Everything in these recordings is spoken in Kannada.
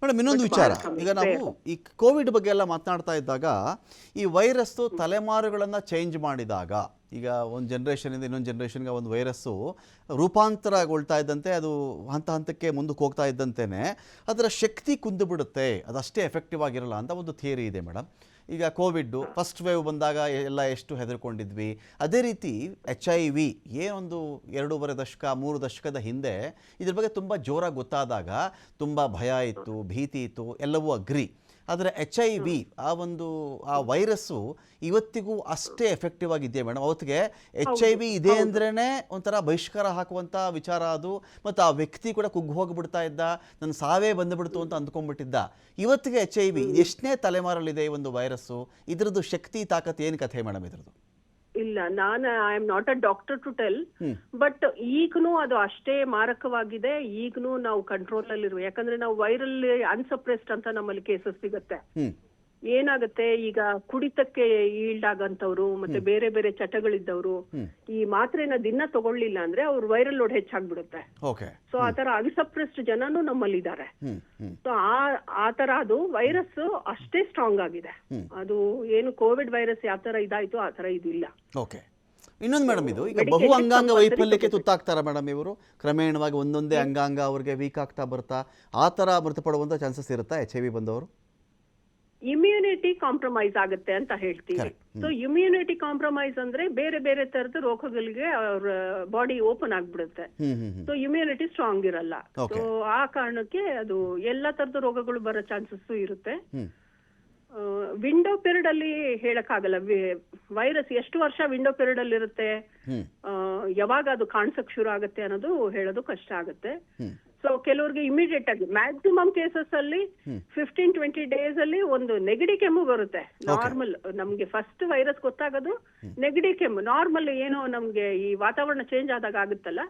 ಮೇಡಮ್ ಇನ್ನೊಂದು ವಿಚಾರ, ಈಗ ನಾವು ಈ ಕೋವಿಡ್ ಬಗ್ಗೆ ಎಲ್ಲ ಮಾತನಾಡ್ತಾ ಇದ್ದಾಗ ಈ ವೈರಸ್ಸು ತಲೆಮಾರುಗಳನ್ನು ಚೇಂಜ್ ಮಾಡಿದಾಗ, ಈಗ ಒಂದು ಜನ್ರೇಷನಿಂದ ಇನ್ನೊಂದು ಜನ್ರೇಷನ್ಗೆ ಒಂದು ವೈರಸ್ಸು ರೂಪಾಂತರಗೊಳ್ತಾ ಇದ್ದಂತೆ ಅದು ಹಂತ ಹಂತಕ್ಕೆ ಮುಂದಕ್ಕೆ ಹೋಗ್ತಾ ಇದ್ದಂತೆಯೇ ಅದರ ಶಕ್ತಿ ಕುಂದು ಬಿಡುತ್ತೆ, ಅದಷ್ಟೇ ಎಫೆಕ್ಟಿವ್ ಆಗಿರಲ್ಲ ಅಂತ ಒಂದು ಥಿಯರಿ ಇದೆ ಮೇಡಮ್. ಈಗ ಕೋವಿಡ್ಡು ಫಸ್ಟ್ ವೇವ್ ಬಂದಾಗ ಎಲ್ಲ ಎಷ್ಟು ಹೆದರ್ಕೊಂಡಿದ್ವಿ, ಅದೇ ರೀತಿ HIV ಏನೊಂದು 2.5 ದಶಕ 3 ದಶಕದ ಹಿಂದೆ ಇದ್ರ ಬಗ್ಗೆ ತುಂಬ ಜೋರಾಗಿ ಗೊತ್ತಾದಾಗ ತುಂಬ ಭಯ ಇತ್ತು, ಭೀತಿ ಇತ್ತು, ಎಲ್ಲವೂ ಅಗ್ರಿ. ಆದರೆ HIV ಆ ವೈರಸ್ಸು ಇವತ್ತಿಗೂ ಅಷ್ಟೇ ಎಫೆಕ್ಟಿವ್ ಆಗಿದೆಯಾ ಮೇಡಮ್? ಅವತ್ತಿಗೆ HIV ಇದೆ ಅಂದ್ರೇ ಒಂಥರ ಬಹಿಷ್ಕಾರ ಹಾಕುವಂಥ ವಿಚಾರ ಅದು, ಮತ್ತು ಆ ವ್ಯಕ್ತಿ ಕೂಡ ಕುಗ್ಗಿ ಹೋಗಿಬಿಡ್ತಾ ಇದ್ದ, ನನ್ನ ಸಾವೇ ಬಂದುಬಿಡ್ತು ಅಂತ ಅಂದ್ಕೊಂಡ್ಬಿಟ್ಟಿದ್ದ. ಇವತ್ತಿಗೆ HIV ಎಷ್ಟನೇ ತಲೆಮಾರಲ್ಲಿದೆ ಈ ಒಂದು ವೈರಸ್ಸು, ಇದರದ್ದು ಶಕ್ತಿ ತಾಕತ್ ಏನು ಕಥೆ ಮೇಡಮ್ ಇದ್ರದ್ದು? ಇಲ್ಲ, ನಾನು I am not a doctor to tell, but ಈಗನೂ ಅದು ಅಷ್ಟೇ ಮಾರಕವಾಗಿದೆ. ಈಗನೂ ನಾವು ಕಂಟ್ರೋಲ್ ಅಲ್ಲಿ ಇರುವ, ಯಾಕಂದ್ರೆ ನಾವು ವೈರಲ್ ಅನ್ಸಪ್ರೆಸ್ಡ್ ಅಂತ ನಮ್ಮಲ್ಲಿ ಕೇಸಸ್ ಸಿಗುತ್ತೆ. ಏನಾಗುತ್ತೆ, ಈಗ ಕುಡಿತಕ್ಕೆ ಈಲ್ಡ್ ಆಗಂತವ್ರು ಮತ್ತೆ ಬೇರೆ ಬೇರೆ ಚಟಗಳಿದ್ದವರು ಈ ಮಾತ್ರೆನ ದಿನ ತಗೊಳ್ಳಿಲ್ಲ ಅಂದ್ರೆ ಅವ್ರ ವೈರಲ್ ಲೋಡ್ ಹೆಚ್ಚಾಗ್ಬಿಡುತ್ತೆ. ಸೊ ಆ ತರ ಅನ್ಸಪ್ರೆಸ್ಡ್ ಜನನು ನಮ್ಮಲ್ಲಿ ಇದ್ದಾರೆ. ಸೊ ಆ ತರ ಅದು ವೈರಸ್ ಅಷ್ಟೇ ಸ್ಟ್ರಾಂಗ್ ಆಗಿದೆ. ಅದು ಏನು ಕೋವಿಡ್ ವೈರಸ್ ಯಾವ ತರ ಇದಾಯ್ತು ಆ ತರ ಇದು ಇಲ್ಲ. ಇನ್ನೊಂದು ಮೇಡಮ್, ಇದು ಈಗ ಬಹು ಅಂಗಾಂಗ ವೈಫಲ್ಯಕ್ಕೆ ತುತ್ತಾಗ್ತಾರ ಮೇಡಮ್ ಇವರು? ಕ್ರಮೇಣವಾಗಿ ಒಂದೊಂದೇ ಅಂಗಾಂಗ ಅವ್ರಿಗೆ ವೀಕ್ ಆಗ್ತಾ ಬರ್ತಾ ಆ ತರ ಮೃತಪಡುವಂತ ಚಾನ್ಸಸ್ ಇರುತ್ತಾ HIV ಬಂದವರು? ಇಮ್ಯುನಿಟಿ ಕಾಂಪ್ರಮೈಸ್ ಆಗುತ್ತೆ ಅಂತ ಹೇಳ್ತೀವಿ. ಸೊ ಇಮ್ಯುನಿಟಿ ಕಾಂಪ್ರಮೈಸ್ ಅಂದ್ರೆ ಬೇರೆ ಬೇರೆ ತರದ ರೋಗಗಳಿಗೆ ಅವ್ರ ಬಾಡಿ ಓಪನ್ ಆಗ್ಬಿಡುತ್ತೆ. ಸೊ ಇಮ್ಯುನಿಟಿ ಸ್ಟ್ರಾಂಗ್ ಇರಲ್ಲ. ಸೊ ಆ ಕಾರಣಕ್ಕೆ ಅದು ಎಲ್ಲಾ ತರದ ರೋಗಗಳು ಬರೋ ಚಾನ್ಸಸ್ ಇರುತ್ತೆ. ವಿಂಡೋ ಪೀರಿಯಡ್ ಅಲ್ಲಿ ಹೇಳಕ್ಕಾಗಲ್ಲ. ವೈರಸ್ ಎಷ್ಟು ವರ್ಷ ವಿಂಡೋ ಪೀರಿಯಡ್ ಅಲ್ಲಿ ಇರುತ್ತೆ, ಯಾವಾಗ ಅದು ಕಾಣಿಸಕ್ ಶುರು ಆಗುತ್ತೆ ಅನ್ನೋದು ಹೇಳೋದು ಕಷ್ಟ ಆಗುತ್ತೆ. ಸೊ ಕೆಲವ್ರಿಗೆ ಇಮಿಡಿಯೇಟ್ ಆಗಿ ಮ್ಯಾಕ್ಸಿಮಮ್ ಕೇಸಸ್ ಅಲ್ಲಿ 15-20 ಡೇಸ್ ಅಲ್ಲಿ ಒಂದು ನೆಗಡಿ ಕೆಮ್ಮು ಬರುತ್ತೆ. ನಾರ್ಮಲ್ ನಮ್ಗೆ ಫಸ್ಟ್ ವೈರಸ್ ಗೊತ್ತಾಗೋದು ನೆಗಡಿ ಕೆಮ್ಮು. ನಾರ್ಮಲ್ ಏನೋ ನಮ್ಗೆ ಈ ವಾತಾವರಣ ಚೇಂಜ್ ಆದಾಗ ಆಗುತ್ತಲ್ಲ,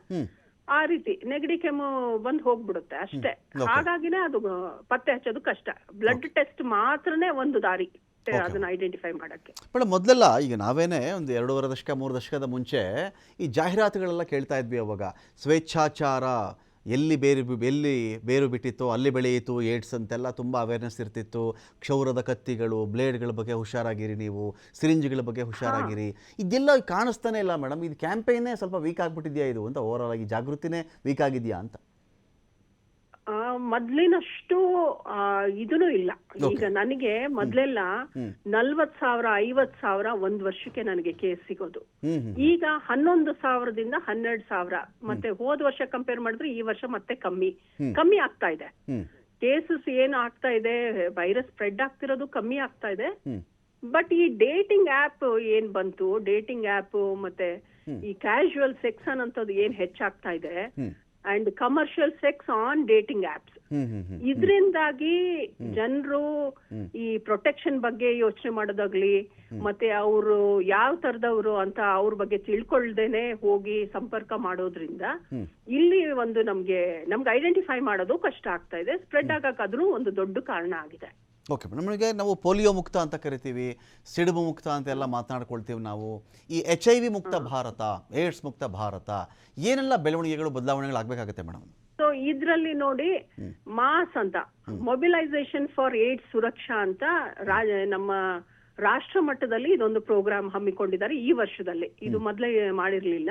ಆ ರೀತಿ ನೆಗಡಿ ಕೆಮ್ಮು ಬಂದು ಹೋಗ್ಬಿಡುತ್ತೆ ಅಷ್ಟೇ. ಹಾಗಾಗಿನೇ ಅದು ಪತ್ತೆ ಹಚ್ಚೋದು ಕಷ್ಟ. ಬ್ಲಡ್ ಟೆಸ್ಟ್ ಮಾತ್ರನೇ ಒಂದು ದಾರಿ ಅದನ್ನ ಐಡೆಂಟಿಫೈ ಮಾಡಕ್ಕೆ. ಮೇಡಮ್, ಮೊದಲೆಲ್ಲ ಈಗ ನಾವೇನೆ ಒಂದು 2.5 ದಶಕ 3 ದಶಕದ ಮುಂಚೆ ಈ ಜಾಹೀರಾತುಗಳೆಲ್ಲ ಕೇಳ್ತಾ ಇದ್ವಿ. ಅವಾಗ ಸ್ವೇಚ್ಛಾಚಾರ ಎಲ್ಲಿ ಬೇರು ಬಿಟ್ಟಿತ್ತು ಅಲ್ಲಿ ಬೆಳೆಯಿತು ಏಡ್ಸ್ ಅಂತೆಲ್ಲ ತುಂಬ ಅವೇರ್ನೆಸ್ ಇರ್ತಿತ್ತು. ಕ್ಷೌರದ ಕತ್ತಿಗಳು, ಬ್ಲೇಡ್ಗಳ ಬಗ್ಗೆ ಹುಷಾರಾಗಿರಿ, ನೀವು ಸಿರಿಂಜ್ಗಳ ಬಗ್ಗೆ ಹುಷಾರಾಗಿರಿ, ಇದೆಲ್ಲ ಕಾಣಿಸ್ತಾನೆ ಇಲ್ಲ ಮೇಡಮ್. ಇದು ಕ್ಯಾಂಪೇನೇ ಸ್ವಲ್ಪ ವೀಕ್ ಆಗ್ಬಿಟ್ಟಿದೆಯಾ ಇದು ಅಂತ? ಓವರಾಲ್ ಆಗಿ ಜಾಗೃತಿನೇ ವೀಕ್ ಆಗಿದೆಯಾ ಅಂತ? ಮೊದ್ಲಿನಷ್ಟು ಇದೂ ಇಲ್ಲ. ಈಗ ನನಗೆ ಮೊದ್ಲೆಲ್ಲ 40,000 50,000 ಒಂದ್ ವರ್ಷಕ್ಕೆ ನನಗೆ ಕೇಸ್ ಸಿಗೋದು. ಈಗ 11,000ದಿಂದ 12,000. ಮತ್ತೆ ಹೋದ್ ವರ್ಷ ಕಂಪೇರ್ ಮಾಡಿದ್ರೆ ಈ ವರ್ಷ ಮತ್ತೆ ಕಮ್ಮಿ ಆಗ್ತಾ ಇದೆ. ಕೇಸಸ್ ಏನು ಆಗ್ತಾ ಇದೆ, ವೈರಸ್ ಸ್ಪ್ರೆಡ್ ಆಗ್ತಿರೋದು ಕಮ್ಮಿ ಆಗ್ತಾ ಇದೆ. ಬಟ್ ಈ ಡೇಟಿಂಗ್ ಆಪ್ ಏನ್ ಬಂತು, ಡೇಟಿಂಗ್ ಆಪ್ ಮತ್ತೆ ಈ ಕ್ಯಾಶುವಲ್ ಸೆಕ್ಸ್ ಅನ್ನೋದು ಏನ್ ಹೆಚ್ಚಾಗ್ತಾ ಇದೆ, and commercial sex on dating apps, ಇದರಿಂದಾಗಿ ಜನರು ಈ ಪ್ರೊಟೆಕ್ಷನ್ ಬಗ್ಗೆ ಯೋಚನೆ ಮಾಡೋದಾಗ್ಲಿ, ಮತ್ತೆ ಅವರು ಯಾವ ತರದವರು ಅಂತ ಅವ್ರ ಬಗ್ಗೆ ತಿಳ್ಕೊಳ್ದೇನೆ ಹೋಗಿ ಸಂಪರ್ಕ ಮಾಡೋದ್ರಿಂದ ಇಲ್ಲಿ ಒಂದು ನಮ್ಗೆ ಐಡೆಂಟಿಫೈ ಮಾಡೋದು ಕಷ್ಟ ಆಗ್ತಾ ಇದೆ. ಸ್ಪ್ರೆಡ್ ಆಗಕ್ಕಾದ್ರೂ ಒಂದು ದೊಡ್ಡ ಕಾರಣ ಆಗಿದೆ. ಓಕೆ, ನಮಗೆ ನಾವು ಪೋಲಿಯೋ ಮುಕ್ತ ಅಂತ ಕರಿತೀವಿ, ಸಿಡುಬು ಮುಕ್ತ ಅಂತೆಲ್ಲ ಮಾತನಾಡ್ಕೊಳ್ತೀವಿ ನಾವು. ಈ HIV ಮುಕ್ತ ಭಾರತ, ಏಡ್ಸ್ ಮುಕ್ತ ಭಾರತ, ಏನೆಲ್ಲ ಬೆಳವಣಿಗೆಗಳು ಬದಲಾವಣೆಗಳು ಆಗ್ಬೇಕಾಗುತ್ತೆ ಮೇಡಮ್? ಸೊ ಇದ್ರಲ್ಲಿ ನೋಡಿ, ಮಾಸ್ ಅಂತ ಮೊಬಿಲೈಸೇಷನ್ ಫಾರ್ ಏಡ್ಸ್ ಸುರಕ್ಷಾ ಅಂತ ನಮ್ಮ ರಾಷ್ಟ್ರ ಮಟ್ಟದಲ್ಲಿ ಇದೊಂದು ಪ್ರೋಗ್ರಾಮ್ ಹಮ್ಮಿಕೊಂಡಿದ್ದಾರೆ ಈ ವರ್ಷದಲ್ಲಿ. ಇದು ಮೊದಲೇ ಮಾಡಿರ್ಲಿಲ್ಲ.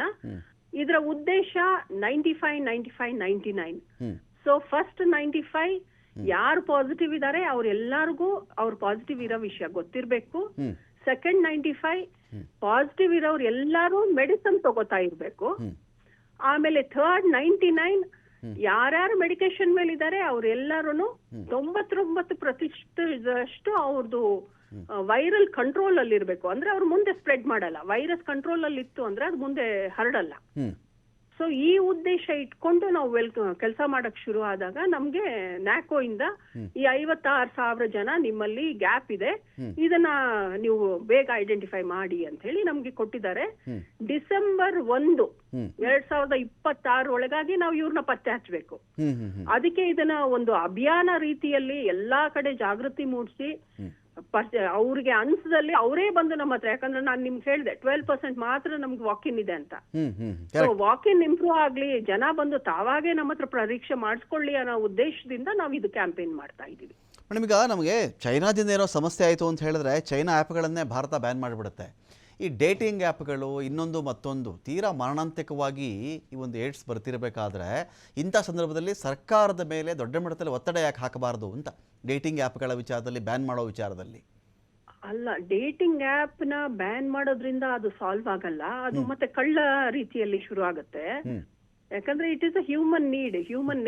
ಇದರ ಉದ್ದೇಶ 95-95-99. ಸೊ ಫಸ್ಟ್ 95 ಯಾರು ಪಾಸಿಟಿವ್ ಇದಾರೆ ಅವ್ರೆಲ್ಲರಿಗೂ ಅವ್ರ ಪಾಸಿಟಿವ್ ಇರೋ ವಿಷಯ ಗೊತ್ತಿರ್ಬೇಕು. ಸೆಕೆಂಡ್ 95 ಪಾಸಿಟಿವ್ ಇರೋರು ಎಲ್ಲರೂ ಮೆಡಿಸಿನ್ ತಗೋತಾ ಇರ್ಬೇಕು. ಆಮೇಲೆ ಥರ್ಡ್ 99 ಯಾರ್ಯಾರು ಮೆಡಿಕೇಶನ್ ಮೇಲೆ ಇದಾರೆ ಅವ್ರೆಲ್ಲರೂ 99% ಅವ್ರದ್ದು ವೈರಲ್ ಕಂಟ್ರೋಲ್ ಅಲ್ಲಿ ಇರ್ಬೇಕು. ಅಂದ್ರೆ ಅವ್ರು ಮುಂದೆ ಸ್ಪ್ರೆಡ್ ಮಾಡಲ್ಲ. ವೈರಸ್ ಕಂಟ್ರೋಲ್ ಅಲ್ಲಿ ಇತ್ತು ಅಂದ್ರೆ ಅದು ಮುಂದೆ ಹರಡಲ್ಲ. ಸೊ ಈ ಉದ್ದೇಶ ಇಟ್ಕೊಂಡು ನಾವು ಕೆಲಸ ಮಾಡಕ್ ಶುರು ಆದಾಗ ನಮ್ಗೆ ನ್ಯಾಕೋ ಇಂದ ಈ 56,000 ಜನ ನಿಮ್ಮಲ್ಲಿ ಗ್ಯಾಪ್ ಇದೆ, ಇದನ್ನ ನೀವು ಬೇಗ ಐಡೆಂಟಿಫೈ ಮಾಡಿ ಅಂತ ಹೇಳಿ ನಮ್ಗೆ ಕೊಟ್ಟಿದ್ದಾರೆ. ಡಿಸೆಂಬರ್ 1, 2026 ಒಳಗಾಗಿ ನಾವು ಇವ್ರನ್ನ ಪತ್ತೆ ಹಚ್ಚಬೇಕು. ಅದಕ್ಕೆ ಇದನ್ನ ಒಂದು ಅಭಿಯಾನ ರೀತಿಯಲ್ಲಿ ಎಲ್ಲಾ ಕಡೆ ಜಾಗೃತಿ ಮೂಡಿಸಿ ಅವ್ರಿಗೆ ಅನ್ಸದಲ್ಲಿ ಅವರೇ ಬಂದು ನಮ್ಮ ಹತ್ರ, ಯಾಕಂದ್ರೆ ನಾನು ನಿಮ್ಗೆ ಹೇಳಿದೆ 12% ಮಾತ್ರ ನಮ್ಗೆ ವಾಕಿನ್ ಇದೆ ಅಂತ. ಸೊ ವಾಕಿನ್ ಇಂಪ್ರೂವ್ ಆಗ್ಲಿ, ಜನ ಬಂದು ತಾವಾಗೆ ನಮ್ಮ ಹತ್ರ ಪರೀಕ್ಷೆ ಮಾಡಿಸ್ಕೊಳ್ಳಿ ಅನ್ನೋ ಉದ್ದೇಶದಿಂದ ನಾವು ಇದು ಕ್ಯಾಂಪೇನ್ ಮಾಡ್ತಾ ಇದ್ದೀವಿ. ಮೇಡಮ್, ಈಗ ನಮಗೆ ಚೈನಾದಿಂದ ಏನೋ ಸಮಸ್ಯೆ ಆಯಿತು ಅಂತ ಹೇಳಿದ್ರೆ ಚೈನಾ ಆ್ಯಪ್ಗಳನ್ನೇ ಭಾರತ ಬ್ಯಾನ್ ಮಾಡಿಬಿಡುತ್ತೆ. ಈ ಡೇಟಿಂಗ್ ಆ್ಯಪ್ಗಳು ಇನ್ನೊಂದು ಮತ್ತೊಂದು ತೀರಾ ಮಾರಣಾಂತಿಕವಾಗಿ ಈ ಒಂದು ಏಡ್ಸ್ ಬರ್ತಿರಬೇಕಾದ್ರೆ ಇಂಥ ಸಂದರ್ಭದಲ್ಲಿ ಸರ್ಕಾರದ ಮೇಲೆ ದೊಡ್ಡ ಮಟ್ಟದಲ್ಲಿ ಒತ್ತಡ ಯಾಕೆ ಹಾಕಬಾರ್ದು ಅಂತ, ಡೇಟಿಂಗ್ ಆ್ಯಪ್ಗಳ ವಿಚಾರದಲ್ಲಿ ಬ್ಯಾನ್ ಮಾಡೋ ವಿಚಾರದಲ್ಲಿ? ಅಲ್ಲ, ಡೇಟಿಂಗ್ ಆ್ಯಪ್ ನ ಬ್ಯಾನ್ ಮಾಡೋದ್ರಿಂದ ಅದು ಸಾಲ್ವ್ ಆಗಲ್ಲ, ಅದು ಮತ್ತೆ ಕಳ್ಳ ರೀತಿಯಲ್ಲಿ ಶುರು ಆಗುತ್ತೆ. ಯಾಕಂದ್ರೆ it is a human need, human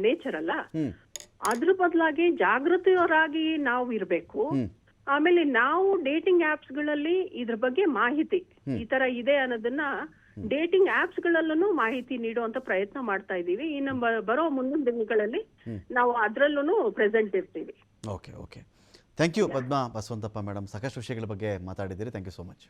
nature ಅಲ್ಲ. ಅದ್ರ ಬದಲಾಗಿ ಜಾಗೃತಿಯವರಾಗಿ ನಾವು ಇರಬೇಕು. ಆಮೇಲೆ ನಾವು ಡೇಟಿಂಗ್ ಆಪ್ಸ್ ಗಳಲ್ಲಿ ಇದ್ರ ಬಗ್ಗೆ ಮಾಹಿತಿ ಈ ತರ ಇದೆ ಅನ್ನೋದನ್ನ ಡೇಟಿಂಗ್ ಆಪ್ಸ್ ಗಳಲ್ಲೂ ಮಾಹಿತಿ ನೀಡುವಂತ ಪ್ರಯತ್ನ ಮಾಡ್ತಾ ಇದೀವಿ. ಇನ್ನು ಬರೋ ಮುಂದಿನ ದಿನಗಳಲ್ಲಿ ನಾವು ಅದ್ರಲ್ಲೂ ಪ್ರೆಸೆಂಟ್ ಇರ್ತೀವಿ. Okay, thank you Padma Basavantappa madam, ಸಾಕಷ್ಟು ವಿಷಯಗಳ ಬಗ್ಗೆ ಮಾತಾಡಿದ್ದೀರಿ. Thank you so much.